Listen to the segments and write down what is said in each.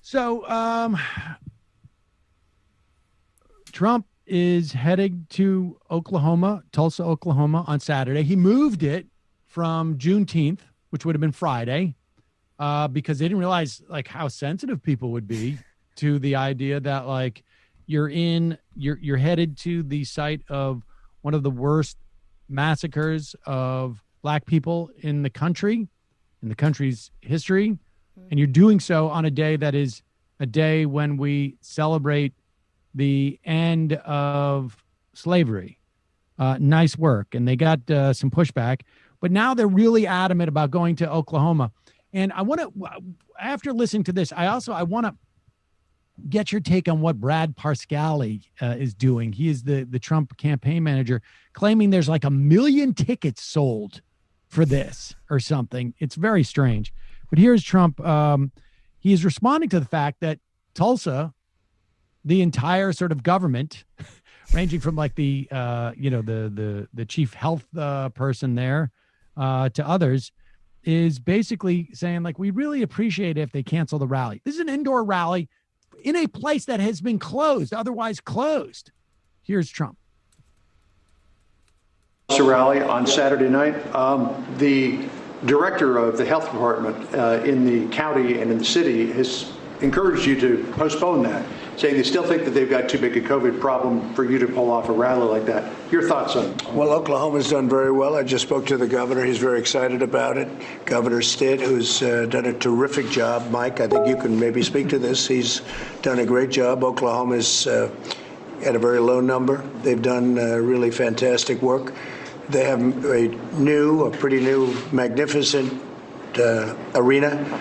So, Trump is heading to Oklahoma, Tulsa, Oklahoma on Saturday. He moved it from Juneteenth, which would have been Friday, because they didn't realize like how sensitive people would be to the idea that like you're headed to the site of one of the worst massacres of black people in the country's history. And you're doing so on a day that is a day when we celebrate the end of slavery. Nice work. And they got some pushback, but now they're really adamant about going to Oklahoma. And I want to, after listening to this, I want to get your take on what Brad Parscale is doing. He is the Trump campaign manager, claiming there's like 1 million tickets sold for this or something. It's very strange. But here's Trump. He is responding to the fact that Tulsa, the entire sort of government, ranging from like the chief health person there to others, is basically saying like, we really appreciate it if they cancel the rally. This is an indoor rally in a place that has been otherwise closed. Here's Trump. Rally on Saturday night. The director of the health department in the county and in the city has encouraged you to postpone that, saying they still think that they've got too big a COVID problem for you to pull off a rally like that. Your thoughts on it? Well, Oklahoma's done very well. I just spoke to the governor. He's very excited about it. Governor Stitt, who's done a terrific job. Mike, I think you can maybe speak to this. He's done a great job. Oklahoma's at a very low number. They've done really fantastic work. They have a pretty new, magnificent arena,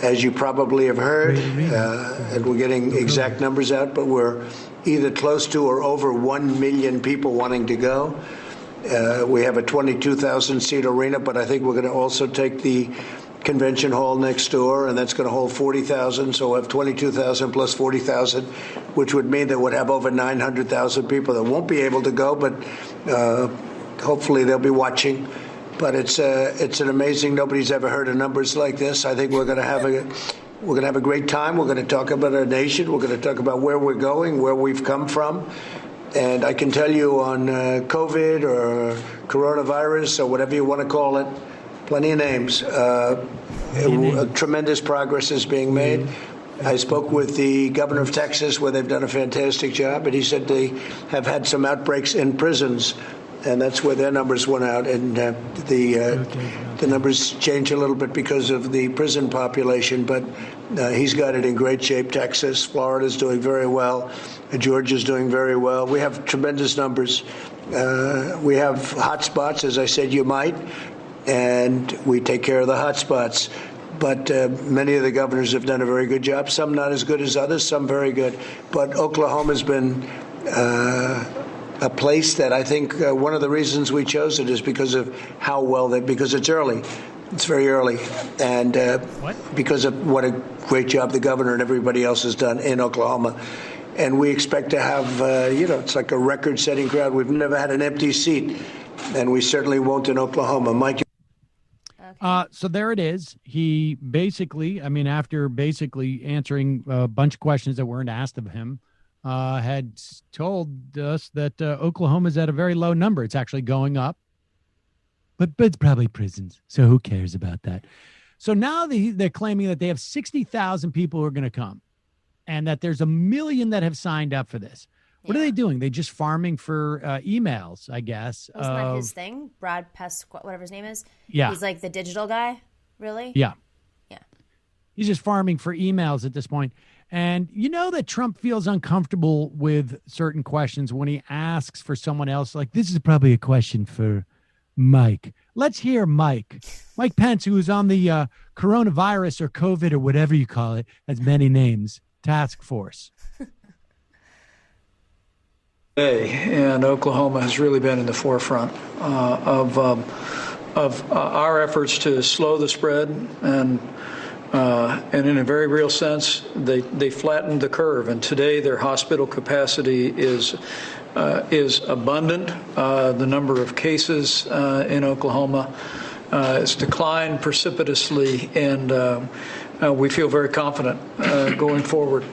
as you probably have heard, and we're getting exact numbers out, but we're either close to or over 1 million people wanting to go. We have a 22,000-seat arena, but I think we're going to also take the convention hall next door, and that's going to hold 40,000, so we'll have 22,000 plus 40,000, which would mean that we'd have over 900,000 people that won't be able to go, but hopefully they'll be watching. But it's an amazing. Nobody's ever heard of numbers like this. I think we're going to have a great time. We're going to talk about our nation. We're going to talk about where we're going, where we've come from. And I can tell you on COVID or coronavirus or whatever you want to call it, plenty of names. Tremendous progress is being made. I spoke with the governor of Texas, where they've done a fantastic job, and he said they have had some outbreaks in prisons. And that's where their numbers went out, and the numbers change a little bit because of the prison population. But he's got it in great shape. Texas, Florida's doing very well. Georgia's doing very well. We have tremendous numbers. We have hot spots, as I said, you might, and we take care of the hot spots. But many of the governors have done a very good job. Some not as good as others, some very good. But Oklahoma's been a place that I think one of the reasons we chose it is because of how well because it's early. It's very early. And because of what a great job the governor and everybody else has done in Oklahoma. And we expect to have, it's like a record-setting crowd. We've never had an empty seat, and we certainly won't in Oklahoma. Mike? So there it is. He basically, after basically answering a bunch of questions that weren't asked of him, had told us that Oklahoma's at a very low number. It's actually going up, but it's probably prisons. So who cares about that? So now they're claiming that they have 60,000 people who are going to come, and that there's 1 million that have signed up for this. What are they doing? They just farming for emails, I guess. Wasn't that his thing? Brad Pence, whatever his name is? Yeah. He's like the digital guy, really? Yeah. Yeah. He's just farming for emails at this point. And you know that Trump feels uncomfortable with certain questions when he asks for someone else. Like, this is probably a question for Mike. Let's hear Mike. Mike Pence, who is on the coronavirus or COVID or whatever you call it, has many names, task force. And Oklahoma has really been in the forefront of our efforts to slow the spread, and in a very real sense, they flattened the curve. And today, their hospital capacity is abundant. The number of cases in Oklahoma it's declined precipitously, and we feel very confident going forward.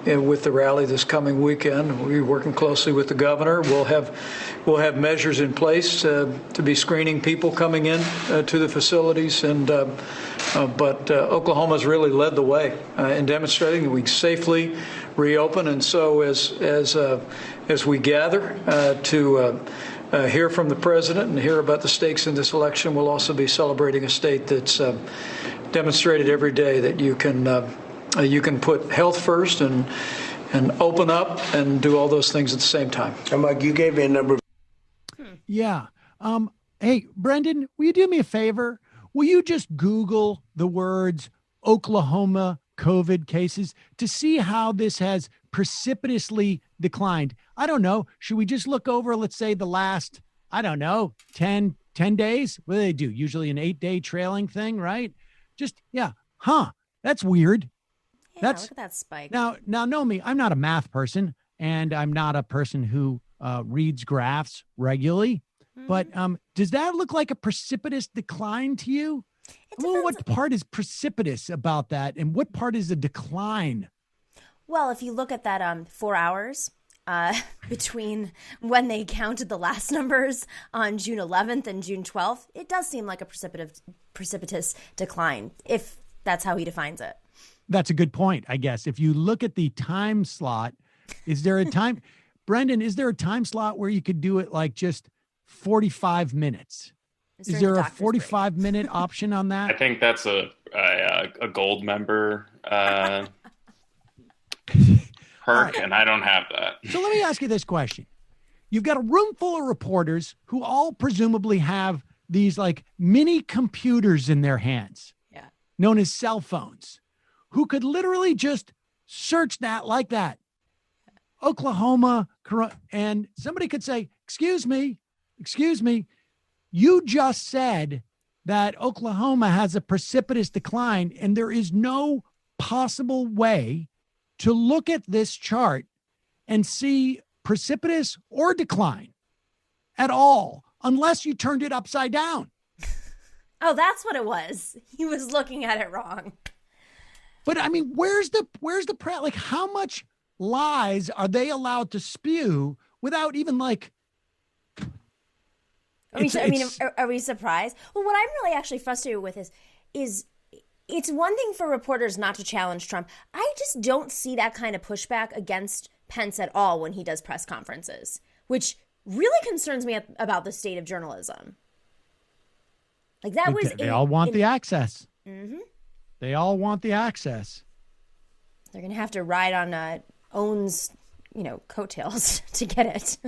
And with the rally this coming weekend, we're working closely with the governor. We'll have measures in place to be screening people coming in to the facilities, but Oklahoma's really led the way in demonstrating that we safely reopen. And so as we gather to hear from the president and hear about the stakes in this election, we'll also be celebrating a state that's demonstrated every day that you can put health first and open up and do all those things at the same time. And Mike, you gave me a number of... Yeah. Hey, Brendan, will you do me a favor? Will you just Google the words Oklahoma COVID cases to see how this has precipitously declined? I don't know. Should we just look over, let's say, the last, 10 days? What do they do? Usually an 8-day trailing thing, right? Just, yeah. Huh. That's weird. Yeah, look at that spike. Now, know me. I'm not a math person, and I'm not a person who reads graphs regularly. But does that look like a precipitous decline to you? Well, what part is precipitous about that, and what part is a decline? Well, if you look at that 4 hours between when they counted the last numbers on June 11th and June 12th, it does seem like a precipitous decline, if that's how he defines it. That's a good point, I guess. If you look at the time slot, is there a time, Brendan, is there a time slot where you could do it like just 45 minutes? Is there a 45-minute option on that? I think that's a gold member perk, and I don't have that. So let me ask you this question. You've got a room full of reporters who all presumably have these like mini computers in their hands, known as cell phones, who could literally just search that like that. Oklahoma, and somebody could say, excuse me, you just said that Oklahoma has a precipitous decline, and there is no possible way to look at this chart and see precipitous or decline at all, unless you turned it upside down. Oh, that's what it was. He was looking at it wrong. But I mean, where's the like, how much lies are they allowed to spew without even like, are we surprised? Well, what I'm really actually frustrated with is it's one thing for reporters not to challenge Trump. I just don't see that kind of pushback against Pence at all when he does press conferences, which really concerns me about the state of journalism. Like that was... They all want the access. Mm-hmm. They all want the access. They're going to have to ride on Owen's, coattails to get it.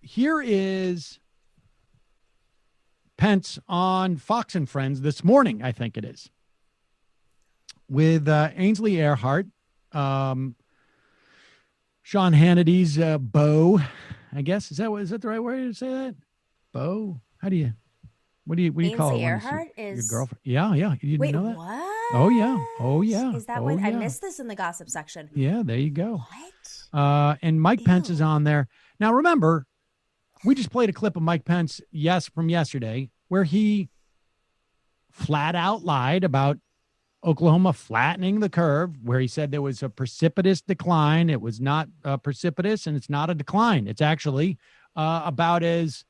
Here is Pence on Fox and Friends this morning, I think it is, with Ainsley Earhardt, Sean Hannity's beau, I guess. Is that the right way to say that? Beau? What do you call it? Ainsley Earhardt is your girlfriend? Yeah. You didn't Wait, know that? what? Oh yeah. Is that what I missed this in the gossip section? Yeah, there you go. What? And Mike Pence is on there. Now, remember, we just played a clip of Mike Pence, from yesterday, where he flat out lied about Oklahoma flattening the curve, where he said there was a precipitous decline. It was not precipitous, and it's not a decline. It's actually about as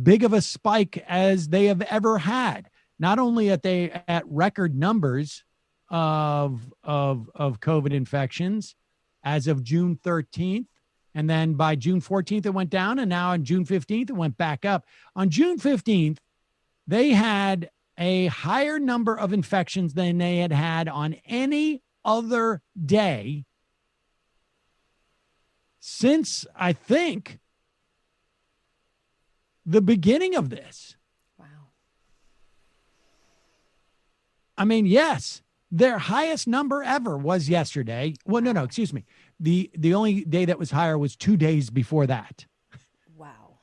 big of a spike as they have ever had. Not only are they at record numbers of COVID infections as of June 13th, and then by June 14th, it went down. And now on June 15th, it went back up. On June 15th, they had a higher number of infections than they had had on any other day since, I think, the beginning of this. Wow. I mean, yes, their highest number ever was yesterday. Well, no, excuse me. The only day that was higher was 2 days before that. Wow.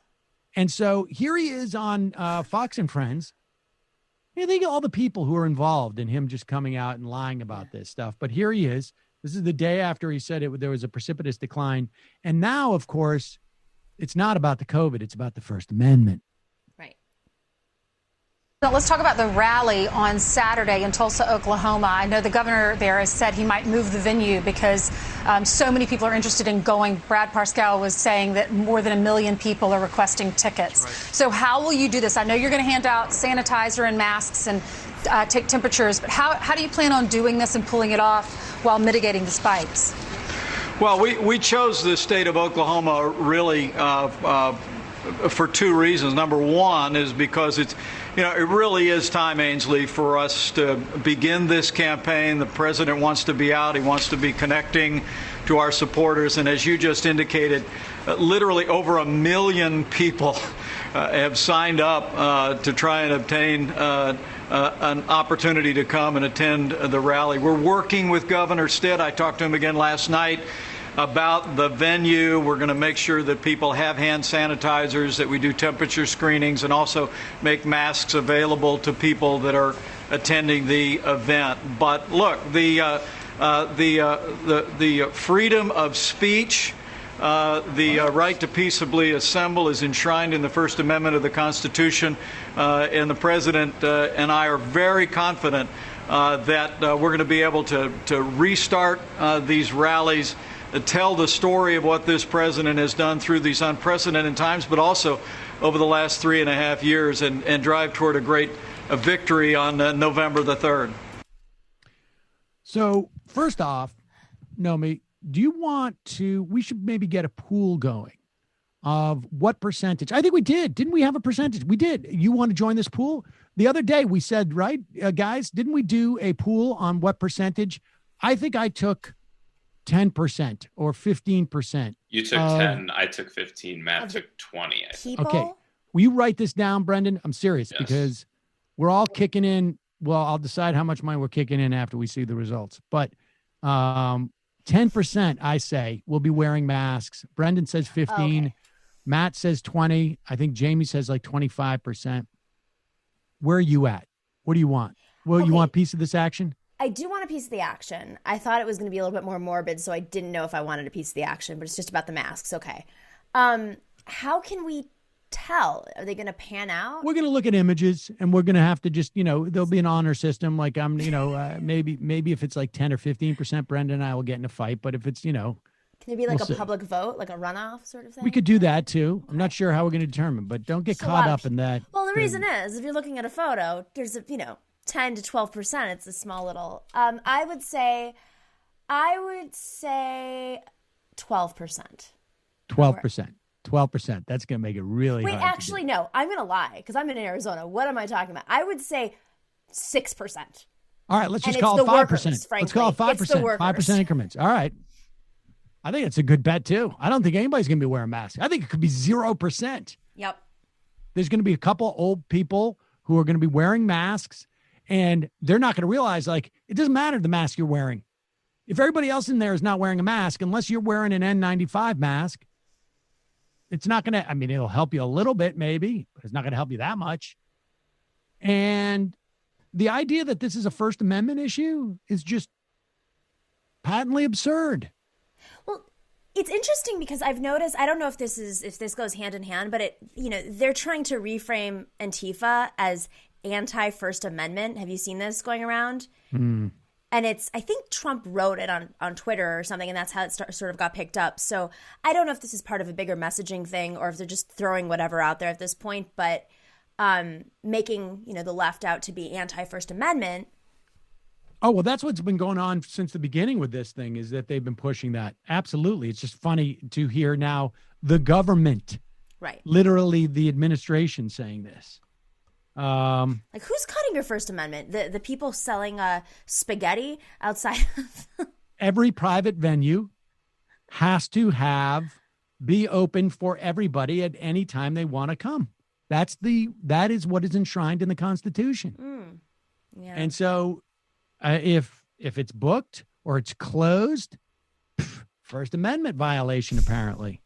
And so here he is on Fox and Friends. I think all the people who are involved in him just coming out and lying about this stuff. But here he is. This is the day after he said there was a precipitous decline. And now, of course, it's not about the COVID. It's about the First Amendment. Right. Now, let's talk about the rally on Saturday in Tulsa, Oklahoma. I know the governor there has said he might move the venue because so many people are interested in going. Brad Parscale was saying that more than 1 million people are requesting tickets. Right. So how will you do this? I know you're going to hand out sanitizer and masks and take temperatures, but how do you plan on doing this and pulling it off while mitigating the spikes? Well, we chose the state of Oklahoma really for two reasons. Number one is because it really is time, Ainsley, for us to begin this campaign. The president wants to be out. He wants to be connecting to our supporters. And as you just indicated, literally over 1 million people have signed up to try and obtain an opportunity to come and attend the rally. We're working with Governor Stitt. I talked to him again last night about the venue. We're going to make sure that people have hand sanitizers, that we do temperature screenings, and also make masks available to people that are attending the event. But look, the freedom of speech, the right to peaceably assemble is enshrined in the First Amendment of the Constitution, and the president and I are very confident that we're going to be able to restart these rallies, tell the story of what this president has done through these unprecedented times, but also over the last 3.5 years, and drive toward a great victory on November the 3rd. So first off, Nomi, do you want to, we should maybe get a pool going of what percentage. I think we did. Didn't we have a percentage? We did. You want to join this pool? The other day we said, right, guys, didn't we do a pool on what percentage? I think I took 10% or 15%. You took 10, I took 15, Matt took 20. Okay. Will you write this down, Brendan? I'm serious, yes, because we're all kicking in. Well, I'll decide how much money we're kicking in after we see the results. But 10%, I say, will be wearing masks. Brendan says 15. Okay. Matt says 20. I think Jamie says like 25%. Where are you at? What do you want? Well, you want a piece of this action? I do want a piece of the action. I thought it was going to be a little bit more morbid, so I didn't know if I wanted a piece of the action, but it's just about the masks. Okay. How can we tell? Are they going to pan out? We're going to look at images, and we're going to have to just, there'll be an honor system. Like maybe if it's like 10 or 15%, Brendan and I will get in a fight. But if it's, can it be like a public vote, like a runoff sort of thing? We could do that too. Okay. I'm not sure how we're going to determine, but don't get caught up in that. Well, the reason is, if you're looking at a photo, there's 10 to 12%. It's a small little. I would say 12%. 12%. 12%. That's going to make it really hard. Wait, actually, no. I'm going to lie because I'm in Arizona. What am I talking about? I would say 6%. All right, let's just call it 5%. Workers, let's call it 5%. 5% increments. All right. I think it's a good bet too. I don't think anybody's going to be wearing masks. I think it could be 0%. Yep. There's going to be a couple old people who are going to be wearing masks, and they're not going to realize, like, it doesn't matter the mask you're wearing. If everybody else in there is not wearing a mask, unless you're wearing an N95 mask, it's not going to, it'll help you a little bit maybe, but it's not going to help you that much. And the idea that this is a First Amendment issue is just patently absurd. Well, it's interesting because I've noticed, I don't know if this goes hand in hand, but they're trying to reframe Antifa as anti-First Amendment. Have you seen this going around? Mm. And I think Trump wrote it on Twitter or something, and that's how it sort of got picked up. So I don't know if this is part of a bigger messaging thing or if they're just throwing whatever out there at this point, but making, the left out to be anti-First Amendment. Oh, well, that's what's been going on since the beginning with this thing, is that they've been pushing that. Absolutely. It's just funny to hear now the government, right? Literally the administration saying this. Like, who's cutting your First Amendment? The people selling spaghetti outside of every private venue has to be open for everybody at any time they want to come. That is what is enshrined in the Constitution. Yeah. And so if it's booked or it's closed, First Amendment violation, apparently.